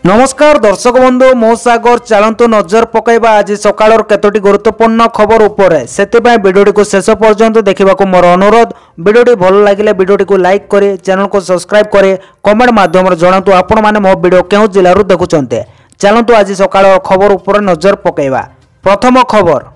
नमस्कार दर्शक बंधु मो सागर चलतु नजर पकईबा आज सकाळ केतोटी गुरुत्वपूर्ण खबर उपरे सेतिबाई वीडियोटी को शेष पर्यंत देखा मोर अनुरोध। वीडियोटी भल लगे वीडियोटी को लाइक करे, चैनल को सब्सक्राइब करे, कमेंट माध्यम जनातु आपण माने मो वीडियो केउ जिल्लारू देखुचंते। चलतु आज सकाळ खबर उपरे नजर पकईबा। प्रथम खबर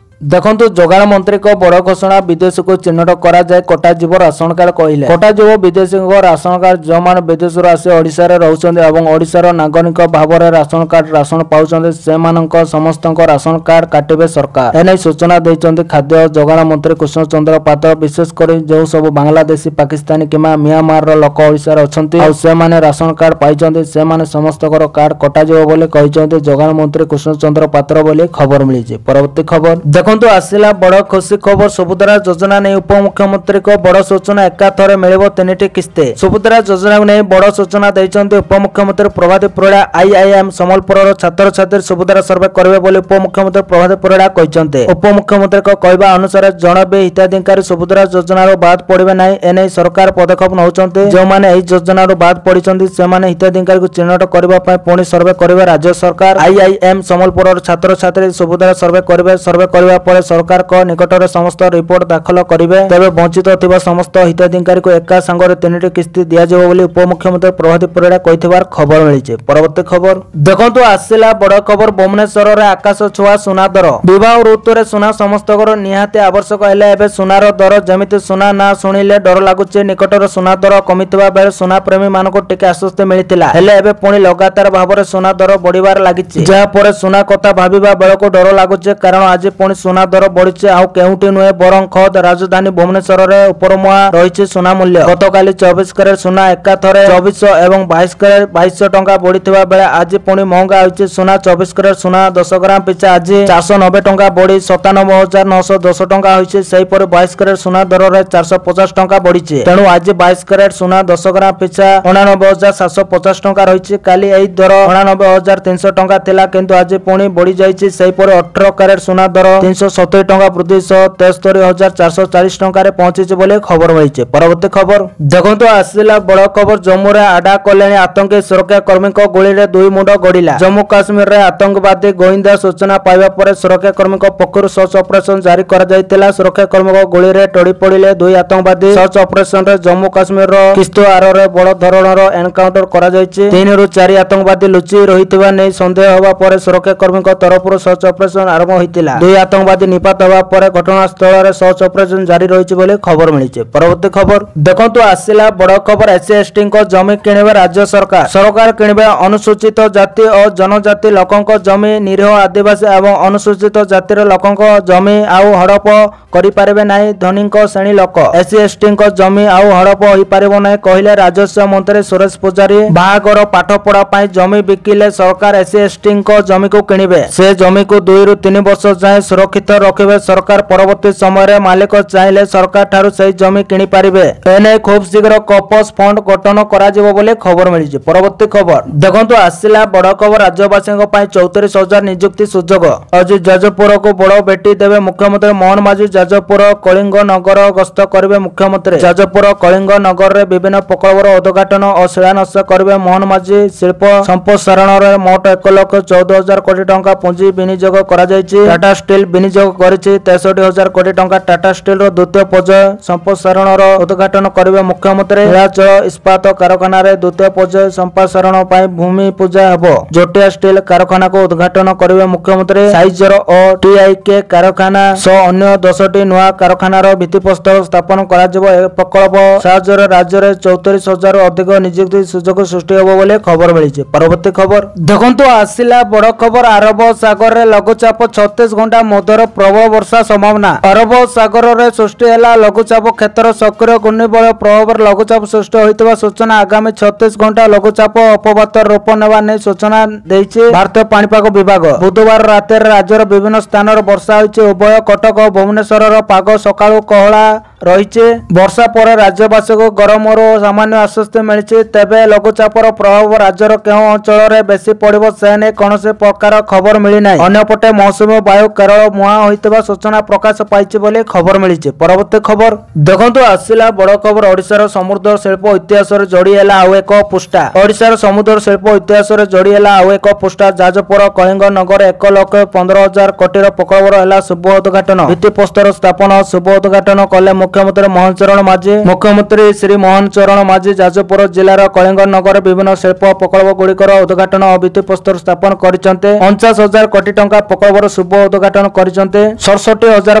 देखंतु जोगाण मंत्री को बड़ घोषणा, विदेश को चिन्हट करा जाए कटाजीव राशन कार्ड कहले। कटाजीव विदेशी राशन कार्ड जो मान विदेश आसी ओडिशा रे रहउछन्ते एवं ओडिशार नागरिक भाव में राशन कार्ड राशन पाउछन्ते सेमानक समस्तक राशन कार्ड काटिबे सरकार। एनै सूचना दैछन्ते खाद्य जोगाण मंत्री कृष्ण चंद्र पात्र। विशेष कर जो सब बांग्लादेशी पाकिस्तानी किमा म्यांमार लोक ओडिशा रे अछन्ते आ से माने राशन कार्ड पाइछन्ते से माने समस्तकर कार्ड कटाजीव बोली कहिछन्ते जोगाण मंत्री कृष्ण चंद्र पात्र बोली खबर मिलिছে। परवर्ती खबर देखंतु आसिला बड़ खुशी खबर। सुभद्रा योजना नहीं उपमुख्यमंत्री को बड़ सूचना, एकाथरे मिलिबो 3टी किस्ती। सुभद्रा योजना नहीं बड़ सूचना दैछन्ते उपमुख्यमंत्री प्रभात परिड़ा। आईआईएम संबलपुर छात्र छात्री सुभद्रा सर्वे करेंगे बोली उपमुख्यमंत्री प्रभात परिड़ा कहिसन्ते। उपमुख्यमंत्री को कहवा अनुसार जण भी हिताधिकारी सुभद्रा योजना बाद पड़े ना, एने सरकार पदक्षेप नौचन्ते। जो माने एही योजना बाद पड़िसन्ते से माने हिताधिकारी को चिन्हट करबा पय पुणी सर्वे करिवे राज्य सरकार। आईआईएम संबलपुर छात्र छात्री सुभद्रा सर्वे करिवे। सर्वे करबा पर सरकार को निकटर समस्त रिपोर्ट दाखल करेंगे। तेरे वंचित थिबा समस्त हिताधिकारी को एका संगे 3टी किस्ती दिया जाय बोली उपमुख्यमंत्री प्रभात परिड़ा कहिथिबार खबर मिलिছে। परवर्ती खबर देखंतु आसिला बड़ खबर। भुवनेश्वर रे आकाश छुआ सुना दर। विवाह ऋतु रे सुना समस्तकर निहाती आवश्यक हेले एबे सुनार दर जेमिति सुना ना सुनिले डर लागुचे। निकटर सुना दर कमितबा बेले सुना प्रेमी मानको टिके आश्वस्त मिलितिला, हेले एबे पुणी लगातार भाव सुना दर बढ़िबार लागिছে। जहा पर सुना कथा भाबिबा बेलको डर लागुचे, कारण आज पुणी सुना दर बढ़िছে। आउ केउटी नुहे बरं खद राजधानी भुवनेश्वर रे उपरमुआ रहिছে सुना मूल्य। गतकाली 24 कैरेट सुना एकाथरे 2400 एवं 22 कैरेट 2200 टंका बढ़िथिबा बेले आज पुणी महंगा होइছে। सुना 24 कैरेट सुना 10 ग्राम पिछा आज 490 टंका बढ़ी 97910 टंका होइছে। सेहि पर 22 कैरेट सुना दर रे 450 टंका बढ़िছে। तेणु आज 22 कैरेट सुना 10 ग्राम पिछा 89750 टंका रहिছে। काली एही दर 89300 टंका थिला, किंतु आज पुणी बढ़ी जाइছে। सेहि पर 18 कैरेट सुना दर 370 टंका वृद्धि 73440 टंका पहुंची बोले खबर मिली। परवर्ती खबर देखो आसला बड़ खबर। जम्मू रे आडा कल्याणी आतंकी सुरक्षा कर्मी को गोली रे 2 मुंड गड़िला। जम्मू काश्मीर रे आतंकवादी गोइंदा सूचना पाइबा पर सुरक्षा कर्मी को पक्षरु सर्च ऑपरेशन जारी करा जायतिला। सुरक्षा कर्मी को गोली रे टड़ी पड़िले 2 आतंकवादी। सर्च ऑपरेशन रे जम्मू काश्मीर रो किश्तवाड़ रे बड़ धरणर एनकाउंटर करा जायछि। 3 रु 4 आतंकवादी लुचि रहितबा नै संदेह होबा पर सुरक्षा कर्मी को तरफ सर्च ऑपरेशन आरंभ होइतिला। 2 आतंकवादी निपात होबा पर घटनास्थल रे सर्च ऑपरेशन जारी रही बोले खबर मिली। परवर्ती खबर देखंतु आसिला बड़ खबर। एससी/एसटी को जमी किणवे राज्य सरकार। सरकार किणवे अनुसूचित जाति और जनजाति लोकंक जमी। निरीह आदिवासी एवं अनुसूचित जातिर लोकंक जमी आउ हड़प करि पारिबे नाही धनीक श्रेणी लोक। एससी/एसटी को जमी आउ हड़प होई पारिबो नाही कहिले राजस्व मंत्री सुरेश पुजारी। बाहागर पाठ पढ़ा पई जमी बिकिले सरकार एससी/एसटी को जमी को किणवे। से जमी को 2 रु 3 वर्ष जाए सुरक्षित रखिबे सरकार। परवर्ती समय मालिक चाहिले सरकार ठारू सही जमी किनी पारिबे। एने खूब शीघ्र कॉपस फंड गठन करा जिवो बोले खबर मिलिছে। परवर्ती खबर देखंतु आसिला बड़ खबर। राज्यवासी पई 34000 नियुक्ति सुजोग। आज जाजपुर को बड़ बेटी देवे मुख्यमंत्री मोहन माझी। जाजपुर कलिंग नगर गस्त करिवे मुख्यमंत्री। जाजपुर कलिंग नगर रे विभिन्न प्रकल्पर उद्घाटन और शिलान्यास करिवे मोहन माझी। शिल्प संप्रसारण रे मोट 1,14,000 कोटी टंका पुंजी विनियोग करा जायछि। टाटा स्टील विनियोग करिछि 63,000 कोटी टंका। टाटा स्टील रो द्वितीय पर्याय संप्रसारण उद्घाटन करिवे मुख्यमंत्री। नीलाचल इस्पात कारखाना रे द्वितीय पर्याय संप्रसारण पई भूमि पूजा हेबो। जोटिया स्टील कारखाना को उद्घाटन करिवे मुख्यमंत्री। साइजर और टीआईके कारखाना सह अन्य 10टी नुआ कारखाना रो भित्तिप्रस्तर स्थापन करा जिवो। ए प्रकल्प साहाय्य राज्य रे 34,000 अधिक नियुक्ति सुजोग सृष्टि हेबो बोले खबर मिलिছে। परवर्ती खबर देखंतु आसिला बड़ खबर। अरब सागर रे लघुचाप 36 घंटा मध्यर प्रबल वर्षा संभावना। अरब सागर रे सृष्टि है लघुचाप क्षेत्र सक्रिय घूर्णिबलय प्रभाव लघुचाप सृष्टि होइतिबा सूचना। आगामी 36 घंटा लघुचाप अपवात रूप नेबा नै सूचना देइछि भारतीय पाणीपाग विभाग। बुधवार रातिर राज्यर विभिन्न स्थान वर्षा होइछि। उभय कटक और भुवनेश्वर पाग सकाळु कहला रही। वर्षा पर राज्यवासी को गरम और सामान्य आश्वस्ति मिली। तेबे लघुचापर प्रभाव राज्यर केउं अंचल रे बेसी पड़िबो से नै कोनोसी प्रकार खबर मिली नै। अन्यपटे मौसुमी वायु केरल मुहां होइतबा सूचना प्रकाश पाइछि बोली खबर मिलिछि। परवर्ती खबर देखंतु आसिला बड़ खबर ओडिशार समुद्र शिल्प इतिहास रे जोड़ी हैला आउ एक पृष्ठा। ओडिशार समुद्र शिल्प इतिहास रे जोड़ी हैला आउ एक पृष्ठा। जाजपुर कलिंग नगर 1,15,000 कोटी प्रकल्पर हैला शुभ उद्घाटन। भित्तिप्रस्तर स्थापन शुभ उद्घाटन कले मुख्यमंत्री मोहन चरण माझी। मुख्यमंत्री श्री मोहन चरण माझी जाजपुर जिलार कलिंग नगर विभिन्न शिल्प प्रकल्प गुड़िकर उद्घाटन और भित्तिप्रस्तर स्थापन करिसंते। 49,000 कोटी टंका प्रकल्पर शुभ उद्घाटन करिसंते। 67,000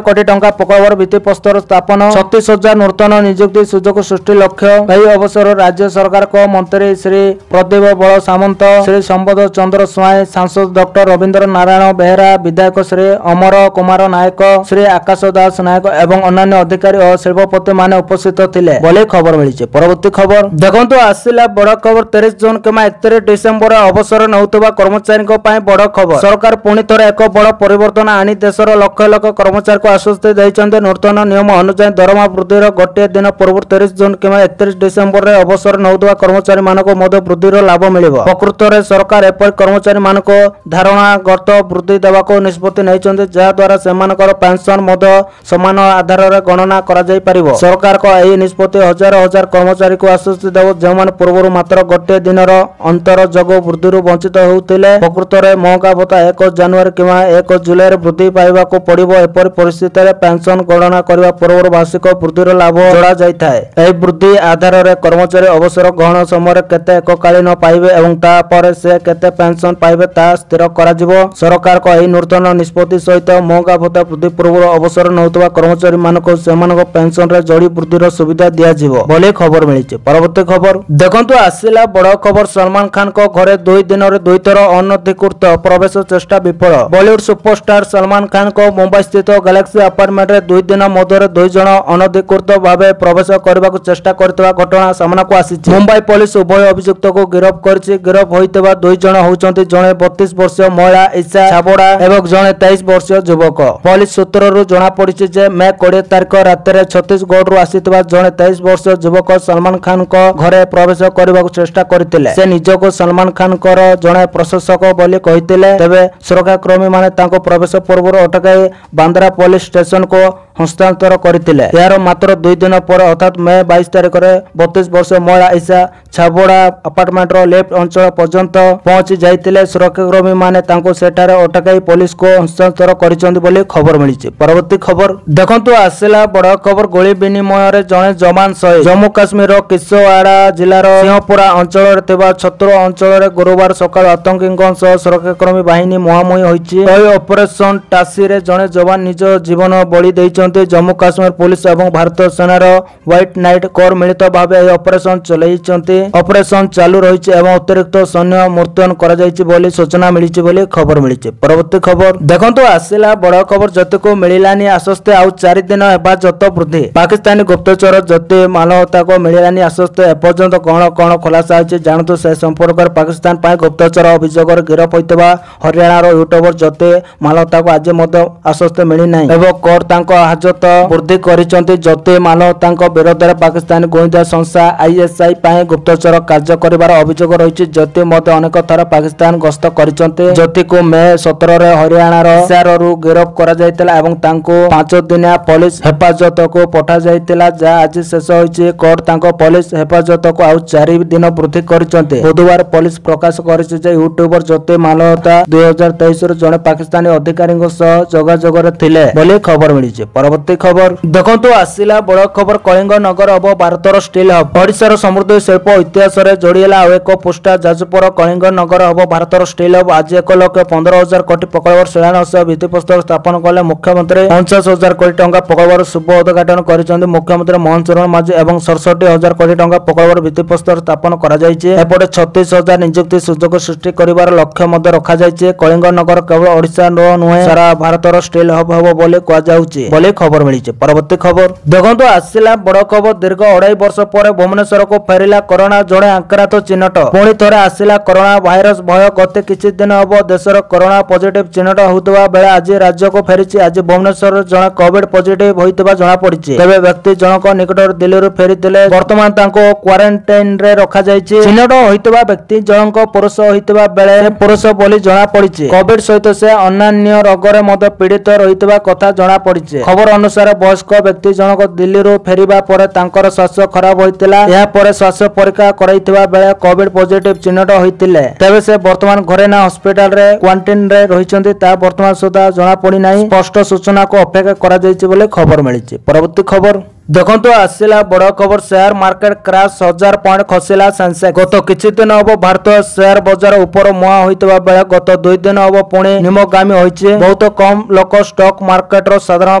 कोटी टंका प्रकल्पर भित्तिप्रस्तर स्थापन। 36,000 नूतन नियुक्ति सुजोग सृष्टि लक्ष्य। ଏହି ଅବସର ରାଜ୍ୟ ସରକାରଙ୍କ ମନ୍ତ୍ରୀ ଶ୍ରୀ ପ୍ରଦୀପ ବଳ ସାମନ୍ତ, ଶ୍ରୀ ସମ୍ବଦ ଚନ୍ଦ୍ର ସ୍ୱାଇଁ, ସାଂସଦ ଡକ୍ଟର ରବୀନ୍ଦ୍ର ନାରାୟଣ ବେହେରା, ବିଧାୟକ ଶ୍ରୀ ଅମର କୁମାର ନାୟକ, ଶ୍ରୀ ଆକାଶ ଦାସ ନାୟକ ଏବଂ ଅନ୍ୟାନ୍ୟ ଅଧିକାରୀ ଓ ଶିଳ୍ପପତି ମାନେ ଉପସ୍ଥିତ ଥିଲେ ବୋଲି ଖବର ମିଳିଛି। ପରବର୍ତ୍ତୀ ଖବର ଦେଖନ୍ତୁ ଆସିଲା ବଡ଼ ଖବର। 30 ଜୁନ କିମ୍ବା 31 ଡିସେମ୍ବର ଅବସର ନେଉଥିବା କର୍ମଚାରୀଙ୍କ ପାଇଁ ବଡ଼ ଖବର। ସରକାର ପୁଣି ଥରେ ଏକ ବଡ଼ ପରିବର୍ତ୍ତନ ଆଣି ଦେଶର ଲକ୍ଷ ଲକ୍ଷ କର୍ମଚାରୀଙ୍କୁ ଆଶ୍ୱସ୍ତି ଦେଇଛନ୍ତି। ନୂତନ ନିୟମ ଅନୁଯାୟୀ ଦରମା ବୃଦ୍ଧିର ଗୋଟିଏ ଦିନ ପୂର୍ବରୁ 30 ଜୁନ କିମ୍ବା 31 ଡିସେମ୍ବରରେ ଅବସର ନେଉଥିବା କର୍ମଚାରୀମାନଙ୍କୁ ମଧ୍ୟ ବୃଦ୍ଧିର ଲାଭ ମିଳିବ। ପ୍ରକୃତରେ ସରକାର ଏପରି କର୍ମଚାରୀମାନଙ୍କୁ ଧାରଣାଗତ ବୃଦ୍ଧି ଦେବାକୁ ନିଷ୍ପତ୍ତି ନେଇଛନ୍ତି, ଯାହାଦ୍ୱାରା ସେମାନଙ୍କର ପେନସନ ମଧ୍ୟ ସମାନ ଆଧାରରେ ଗଣନା କରାଯାଇପାରିବ। ସରକାରଙ୍କ ଏହି ନିଷ୍ପତ୍ତି ହଜାର ହଜାର କର୍ମଚାରୀଙ୍କୁ ଆଶ୍ୱସ୍ତି ଦେବ, ଯେଉଁମାନେ ପୂର୍ବରୁ ମାତ୍ର ଗୋଟିଏ ଦିନର ଅନ୍ତର ଯୋଗୁଁ ବୃଦ୍ଧିରୁ ବଞ୍ଚିତ ହେଉଥିଲେ। ପ୍ରକୃତରେ ମହଙ୍ଗା ଭତ୍ତା 1 ଜାନୁଆରୀ କିମ୍ବା 1 ଜୁଲାଇରେ ବୃଦ୍ଧି ପାଇବାକୁ ପଡ଼ିବ। ଏପରି ପରିସ୍ଥିତିରେ ପେନସନ ଗଣନା କରିବା ପୂର୍ବରୁ ବାର୍ଷିକ ବୃଦ୍ଧିର ଲାଭ ଯୋଡ଼ାଯାଇଥାଏ। ଏହି ବୃଦ୍ଧି ଆଧାରରେ କର୍ମଚାରୀ ଅବସର ଗ୍ରହଣ ସମୟରେ କେତେ ଏକକାଳୀନ ପାଇବେ ଏବଂ ତାପରେ ସେ କେତେ ପେନସନ ପାଇବେ ତାହା ସ୍ଥିର କରାଯିବ। ସରକାରଙ୍କ ଏହି ନୂତନ ନିଷ୍ପତ୍ତି ସହିତ ମହଙ୍ଗା ଭତ୍ତା ବୃଦ୍ଧି ପୂର୍ବରୁ ଅବସର ନେଉଥିବା କର୍ମଚାରୀମାନଙ୍କୁ ସେମାନଙ୍କ ପେନସନରେ ଯୋଡ଼ି ବୃଦ୍ଧିର ସୁବିଧା ଦିଆଯିବ ବୋଲି ଖବର ମିଳିଛି। ପରବର୍ତ୍ତୀ ଖବର ଦେଖନ୍ତୁ ଆସିଲା ବଡ଼ ଖବର। ସଲମାନ ଖାନଙ୍କ ଘରେ 2 ଦିନରେ 2 ଥର ଅନଧିକୃତ ପ୍ରବେଶ ଚେଷ୍ଟା ବିଫଳ। ବଲିଉଡ ସୁପରଷ୍ଟାର ସଲମାନ ଖାନଙ୍କ ମୁମ୍ବାଇ ସ୍ଥିତ ଗ୍ୟାଲେକ୍ସି ଆପାର୍ଟମେଣ୍ଟରେ 2 ଦିନ ମଧ୍ୟରେ 2 ଜଣ ଅନଧିକୃତ ଭାବେ ପ୍ରବେଶ କରିବାକୁ ଚେଷ୍ଟା କରିଥିବା ଘଟଣା ସାମ୍ନାକୁ ଆସିଛି। ମୁମ୍ବାଇ ପୋଲିସ ଉଭୟ ଅଭିଯୁକ୍ତଙ୍କୁ ଗିରଫ କରିଛି। ଗିରଫ ହୋଇଥିବା 2 ଜଣ ହେଉଛନ୍ତି ଜଣେ 32 ବର୍ଷୀୟ ମହିଳା ଇଶା ଛାବୋଡା ଏବଂ ଜଣେ 23 ବର୍ଷୀୟ ଯୁବକ। ପୋଲିସ ସୂତ୍ରରୁ ଜଣାପଡ଼ିଛି ଯେ ମେ 20 ତାରିଖ ରାତିରେ ଛତିଶଗଡ଼ରୁ ଆସିଥିବା ଜଣେ 23 ବର୍ଷୀୟ ଯୁବକ ସଲମାନ ଖାନଙ୍କ ଘରେ ପ୍ରବେଶ କରିବାକୁ ଚେଷ୍ଟା କରିଥିଲେ। ସେ ନିଜକୁ ସଲମାନ ଖାନଙ୍କର ଜଣେ ପ୍ରଶଂସକ ବୋଲି କହିଥିଲେ। ତେବେ ସୁରକ୍ଷାକର୍ମୀମାନେ ତାଙ୍କୁ ପ୍ରବେଶ ପୂର୍ବରୁ ଅଟକାଇ ବାନ୍ଦ୍ରା ପୋଲିସ ଷ୍ଟେସନକୁ ହସ୍ତାନ୍ତର କରିଥିଲେ। ଏହାର ମାତ୍ର 2 ଦିନ ପରେ ଅର୍ଥାତ୍ ମେ 22 ତାରିଖରେ 32 ବର୍ଷୀୟ ମହିଳା ଇଶା ଛାବୋଡା ଆପାର୍ଟମେଣ୍ଟର ଲିଫ୍ଟ ଅଞ୍ଚଳ ପର୍ଯ୍ୟନ୍ତ ପହଞ୍ଚି ଯାଇଥିଲେ। ସୁରକ୍ଷାକର୍ମୀମାନେ ତାଙ୍କୁ ସେଠାରେ ଅଟକାଇ ପୋଲିସକୁ ହସ୍ତାନ୍ତର କରିଛନ୍ତି ବୋଲି ଖବର ମିଳିଛି। ପରବର୍ତ୍ତୀ ଖବର ଦେଖନ୍ତୁ ଆସିଲା ବଡ଼ ଖବର। ଗୁଳି ବିନିମୟରେ ଜଣେ ଯବାନ ଶହୀଦ। ଜମ୍ମୁ କାଶ୍ମୀରର କିଶୋଆଡା ଜିଲ୍ଲାର ସିଂହପୁରା ଅଞ୍ଚଳରେ ଥିବା ଛତ୍ର ଅଞ୍ଚଳରେ ଗୁରୁବାର ସକାଳୁ ଆତଙ୍କୀଙ୍କ ସହ ସୁରକ୍ଷାକର୍ମୀ ବାହିନୀ ମୁହାଁମୁହିଁ ହୋଇଛି। ଏହି ଅପରେସନ ଟାସିରେ ଜଣେ ଯବାନ ନିଜ ଜୀବନ ବଳି ଦେଇଛନ୍ତି। ଜମ୍ମୁ କାଶ୍ମୀର ପୁଲିସ ଏବଂ ଭାରତୀୟ ସେନାର ହ୍ୱାଇଟ୍ ନାଇଟ୍ କୋର ମିଳିତ ଭାବେ ଏହି ଅପରେସନ ଚଳାଇଛନ୍ତି। ଅପରେସନ ଚାଲୁ ରହିଛି ଏବଂ ଅତିରିକ୍ତ ସୈନ୍ୟ ମୁତୟନ କରାଯାଇଛି ବୋଲି ସୂଚନା ମିଳିଛି ବୋଲି ଖବର ମିଳିଛି। ପରବର୍ତ୍ତୀ ଖବର ଦେଖନ୍ତୁ ଆସିଲା ବଡ଼ ଖବର। ଜ୍ୟୋତିକୁ ମିଳିଲାନି ଆଶ୍ୱସ୍ତି, ଆଉ 4 ଦିନ ହେପାଜତ ବୃଦ୍ଧି। ପାକିସ୍ତାନୀ ଗୁପ୍ତଚର ଜ୍ୟୋତି ମାଲହୋତ୍ରାକୁ ମିଳିଲାନି ଆଶ୍ୱସ୍ତି। ଏପର୍ଯ୍ୟନ୍ତ କଣ କଣ ଖୁଲାସା ହୋଇଛି ଜାଣନ୍ତୁ ସେ ସମ୍ପର୍କରେ। ପାକିସ୍ତାନ ପାଇଁ ଗୁପ୍ତଚର ଅଭିଯୋଗରେ ଗିରଫ ହୋଇଥିବା ହରିୟାଣାର ୟୁଟ୍ୟୁବର ଜ୍ୟୋତି ମାଲହୋତ୍ରାକୁ ଆଜି ମଧ୍ୟ ଆଶ୍ୱସ୍ତି ମିଳିନାହିଁ ଏବଂ କୋର୍ଟ ତାଙ୍କ ହାଜତ ବୃଦ୍ଧି କରିଛନ୍ତି। ଜ୍ୟୋତି ମାଲହୋତ୍ରାଙ୍କ ବିରୋଧରେ ପାକିସ୍ତାନୀ ଗୁଇନ୍ଦା ସଂସ୍ଥା ISI ପାଇଁ ଗୁପ୍ତଚର କାର୍ଯ୍ୟ କରିବାର ଅଭିଯୋଗ ରହିଛି। ଜ୍ୟୋତି ମଧ୍ୟ ଅନେକ ଥର ପାକିସ୍ତାନ ଗସ୍ତ କରିଛନ୍ତି। ଜ୍ୟୋତିକୁ ମେ 17ରେ ହରିୟାଣାର ହିସାରରୁ ଗିରଫ କରାଯାଇଥିଲା ଏବଂ ତାଙ୍କୁ 5 ଦିନିଆ ପୋଲିସ ହେଫାଜତକୁ ପଠାଯାଇଥିଲା, ଯାହା ଆଜି ଶେଷ ହୋଇଛି। କୋର୍ଟ ତାଙ୍କ ପୋଲିସ ହେଫାଜତକୁ ଆଉ 4 ଦିନ ବୃଦ୍ଧି କରିଛନ୍ତି। ବୁଧବାର ପୋଲିସ ପ୍ରକାଶ କରିଛି ଯେ ୟୁଟ୍ୟୁବର ଜ୍ୟୋତି ମାଲହୋତ୍ରା 2023ରୁ ଜଣେ ପାକିସ୍ତାନୀ ଅଧିକାରୀଙ୍କ ସହ ଯୋଗାଯୋଗରେ ଥିଲେ ବୋଲି ଖବର ମିଳିଛି। ପରବର୍ତ୍ତୀ ଖବର ଦେଖନ୍ତୁ ଆସିଲା ବଡ଼ ଖବର। କଳିଙ୍ଗ ନଗର ହେବ ଭାରତର ଷ୍ଟିଲ୍ ହବ୍। ଓଡ଼ିଶାର ସମୃଦ୍ଧ ଶିଳ୍ପ ଇତିହାସରେ ଯୋଡ଼ି ହେଲା ଆଉ ଏକ ପୃଷ୍ଠା। ଯାଜପୁର କଳିଙ୍ଗ ନଗର ହେବ ଭାରତର ଷ୍ଟିଲ୍ ହବ୍। ଆଜି 1,15,000 କୋଟି ପ୍ରକଳ୍ପର ଶିଳାନ୍ୟାସ ଭିତ୍ତିପ୍ରସ୍ତର ସ୍ଥାପନ କଲେ ମୁଖ୍ୟମନ୍ତ୍ରୀ। 49,000 କୋଟି ଟଙ୍କା ପ୍ରକଳ୍ପର ଶୁଭ ଉଦ୍ଘାଟନ କରିଛନ୍ତି ମୁଖ୍ୟମନ୍ତ୍ରୀ ମୋହନ ଚରଣ ମାଝୀ ଏବଂ 67,000 କୋଟି ଟଙ୍କା ପ୍ରକଳ୍ପର ଭିତ୍ତିପ୍ରସ୍ତର ସ୍ଥାପନ କରାଯାଇଛି। ଏପଟେ 36,000 ନିଯୁକ୍ତି ସୁଯୋଗ ସୃଷ୍ଟି କରିବାର ଲକ୍ଷ୍ୟ ମଧ୍ୟ ରଖାଯାଇଛି। କଳିଙ୍ଗ ନଗର କେବଳ ଓଡ଼ିଶାର ନୁହେଁ, ସାରା ଭାରତର ଷ୍ଟିଲ୍ ହବ୍ ହେବ ବୋଲି କୁହାଯାଉଛି ବୋଲି बोली खबर मिली। परवर्ती खबर देखो आसला बड़ खबर दीर्घ 2.5 वर्ष पर भुवनेश्वर को फेरिला कोरोना जड़े आक्रांत चिन्हट पुणी थे आसला कोरोना भाइरस भय गत किछि दिन हम देशर कोरोना पॉजिटिव चिन्हट होता बेले आज राज्य को फेरी। आज भुवनेश्वर जड़े कोविड पॉजिटिव होता जमापड़ी तेज व्यक्ति जनक निकट दिल्ली फेरी बर्तमान क्वारंटाइन रे रखा चिन्हट होता व्यक्ति जनक पुरुष होता बेले पुरुष बोली जमापड़ी कोविड सहित से अन्य रोगरे मध्य पीड़ित रही कथा जमापड़ी। खबर अनुसार वयस्क व्यक्ति जनक दिल्ली फेरिबा परे तांकर स्वास्थ्य खराब होइतिला या परे स्वास्थ्य परीक्षा कराइथिबा बेले कोविड पॉजिटिव चिन्हट होइतिले तेबे से वर्तमान घरे ना हॉस्पिटल रे क्वारंटाइन रे रहिचंती ता वर्तमान सुधा जणा पड़ी नाही। स्पष्ट सूचना को अपेक्षा करा जायछि बोले खबर मिलिछि। परवर्ती खबर देखो आसला बड़ खबर शेयर मार्केट क्राश 1000 पॉइंट खसिला सेंसेक्स गत किछि दिन हम भारतीय शेयर बाजार ऊपर मुआ होइतबा बेले गत 2 दिन हम पुणी निमगामी होइछि। बहुत कम लोक स्टॉक मार्केट रो साधारण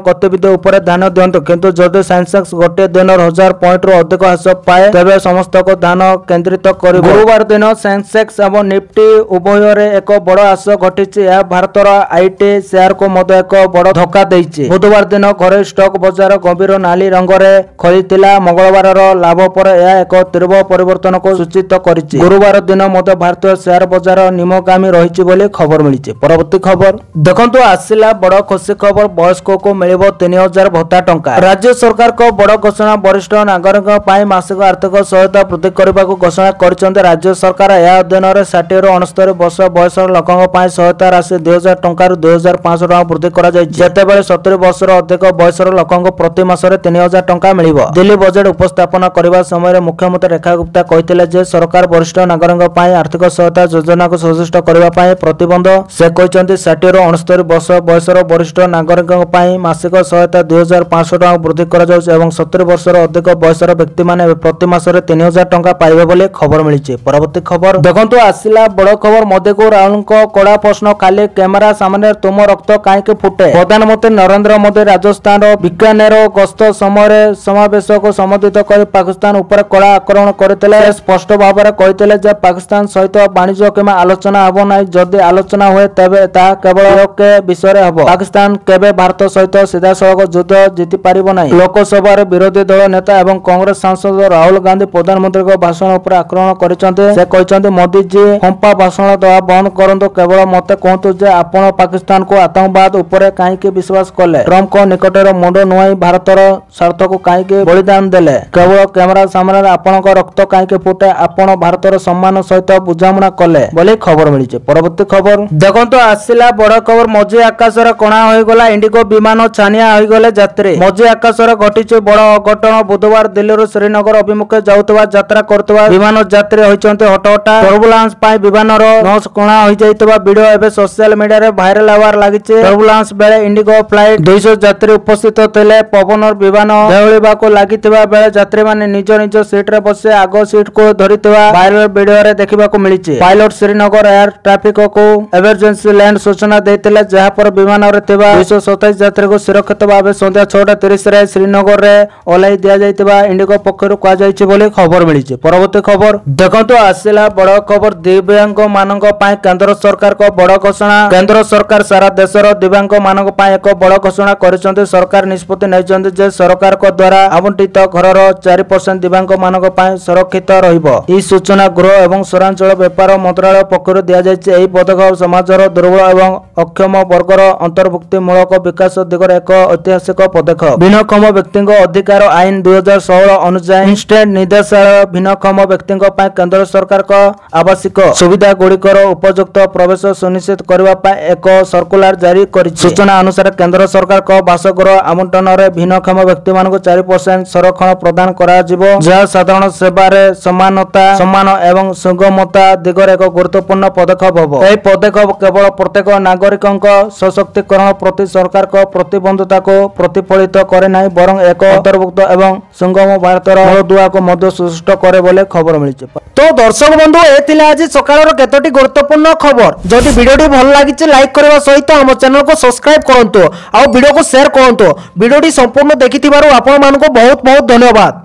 गतिविधि ऊपर ध्यान दियंतु किंतु जदि सेंसेक्स गोटे दिन 1000 पॉइंट रो अधिक ह्रास पाए तेबे समस्त को ध्यान केंद्रित करिब। गुरुवार दिन सेंसेक्स एवं निफ्टी उभय रे एक बड़ ह्रास घटिछि। यह भारतर आईटी शेयर को मध्य एक बड़ धक्का देइछि। बुधवार दिन घरे स्टॉक बाजार गंभीर नाली रंग खोलिथिला मंगलवार लाभ पर यह एक तीव्र परिवर्तन को सूचित करिछि। गुरुवार दिन मध्य भारतीय शेयर बाजार निमगामी रहिछि बोली खबर मिलिछि। परवर्ती खबर देखंतु आसिला बड़ खुशी खबर वयस्क को मिलिबो 3000 भत्ता टंका। राज्य सरकार को बड़ घोषणा वरिष्ठ नागरिक पाई मासिक आर्थिक सहायता वृद्धि करबाकू घोषणा करिसंते राज्य सरकार। या अध्ययन रे 60 ରୁ 69 वर्ष बयसर लोकंक पाई सहायता राशि 2000 टंका ରୁ 2500 टंका वृद्धि करा जाय जेतेबेले 70 वर्ष रो अधिक बयसर लोकंक प्रति मासरे 3000 टंका मिलिबो। दिल्ली बजट उपस्थापन करबा समय मुख्यमंत्री रेखा गुप्ता कहिथिले जे सरकार वरिष्ठ नागरिक पाई आर्थिक सहायता योजना को सशक्त करबा पाई प्रतिबंध। से कहिसंते 60 ରୁ 69 वर्ष बयसर वरिष्ठ नागरिक पाई मासिक सहायता 2500 टंका वृद्धि करा जाउछ एवं 70 वर्ष रो अधिक बयसर व्यक्ति माने प्रति मासरे 3000 टंका पाइबे बोली खबर मिलिछि। परवर्ती खबर देखंतु आसिला बड़ खबर मोदी को राहुल को कड़ा प्रश्न खाली कैमरा सामने तुम रक्त काहे के फुटे। प्रधानमंत्री नरेंद्र मोदी राजस्थान रो बीकानेर गस्त समय समावेश को संबोधित कर पाकिस्तान उपर कड़ा आक्रमण करते स्पष्ट भाव में कहते पाकिस्तान सहित वाणिज्य किंवा आलोचना हेब ना जदि आलोचना हुए तेबे ता केवल के विषय हेब। पाकिस्तान केबे भारत सहित सीधा सड़क युद्ध जीति पारिब ना। लोकसभा विरोधी दल नेता एवं कांग्रेस सांसद राहुल गांधी प्रधानमंत्री को भाषण उपर आक्रमण करते। से कहते मोदी जी फंपा भाषण दवा बंद करंतु केवल मते कहतु जे आपण पाकिस्तान को आतंकवाद उपर काहे विश्वास कले। ट्रंप को निकटर मुंड नुआई भारतर स्वार्थ को काहे बलिदान देले। केवल कैमरा सामने आपनक रक्त काहे फुटे आपण भारतर सम्मान सहित बुझामणा कले बोली खबर मिली। परवर्ती खबर देखंतु आसिला बड़ खबर मझी आकाश रे कणा होई गला इंडिगो विमान छानिया होई गले यात्री। मझी आकाश रे घटिछि बड़ अघटन। बुधवार दिल्ली रो श्रीनगर अभिमुखे जाउतबा यात्रा करतबा विमान यात्री होइचंते हटहटा टर्बुलेंस पाई विमान रो नस कणा होई जाइतबा वीडियो एबे सोशल मीडिया रे वायरल होवार लागिछि। टर्बुलेंस बेले इंडिगो फ्लाइट 200 यात्री उपस्थित थिले। पवन विमान देउलिबा को लागितबा बेले यात्री माने निज निज सीट रे बसे आगो सीट को धरितबा वायरल वीडियो रे देखिबा को मिलिछि। पायलट श्रीनगर एयर ट्रैफिक को इमरजेंसी लैंड सूचना देथिले जहा पर विमान रे थिबा 227 यात्री को सुरक्षित भाबे संध्या 6:30 रे श्रीनगर रे ओलाई दिया जाइतबा इंडिगो पक्षरु कहा जाइछि बोली खबर मिलिछि। परवर्ती खबर देखंतु आसिला बड़ खबर दिव्यांग मानक पाए केंद्र सरकार को बड़ घोषणा। केंद्र सरकार सारा देशर दिव्यांग मानक पाए एक बड़ घोषणा करिसंते। सरकार निष्पत्ति नैचंते जे सरकार को द्वारा आवंटित घरर 4% दिव्यांग मानक पाए सुरक्षित रहिबो। ई सूचना गृह एवं सहरांचल व्यापार मंत्रालय पक्षरु दिया जाइछि। एही पदक्षेप समाजर दुर्बल एवं अक्षम वर्गर अंतर्भुक्ति मूलक विकास दिगरे एक ऐतिहासिक पदक्षेप। भिन्नक्षम व्यक्तिଙ୍କ अधिकार आईन 2016 अनुसार इंस्टेंट निर्देशालय भिन्नक्षम व्यक्तिଙ୍କ पाए केंद्र सरकार को आवश्यक सुविधा गुड़िकर उपयुक्त प्रवेश सुनिश्चित करबा पाए एक सर्कुलर जारी करिछि। सूचना अनुसार केंद्र सरकार को बासगृह आवंटन रे भिन्नक्षम व्यक्ति मानको 4% संरक्षण प्रदान करा जिवो जहा साधारण सेवा रे समानता सम्मान एवं सुगमता दिगरे एक गुरुत्वपूर्ण पदक्षेप होबो। एही पदक्षेप केवल प्रत्येक नागरिकଙ୍କ सशक्तिकरण प्रति सरकार को प्रतिबद्धता को प्रतिफलित करे नाही बरं एक अंतर्भुक्त एवं सुगम भारतर मूलदुआ को मध्य सुष्ट करे बोले खबर मिलिछि। तो दर्शक बंधु एथिले आज सकाळर केतोटी गुरुत्वपूर्ण खबर। जदि वीडियोटी भल लागिछि लाइक करबा सहित हम चैनल को सब्सक्राइब करंतु आ वीडियो को शेयर करंतु। वीडियोटी संपूर्ण देखिथिबारु आपण मानको बहुत बहुत धन्यवाद।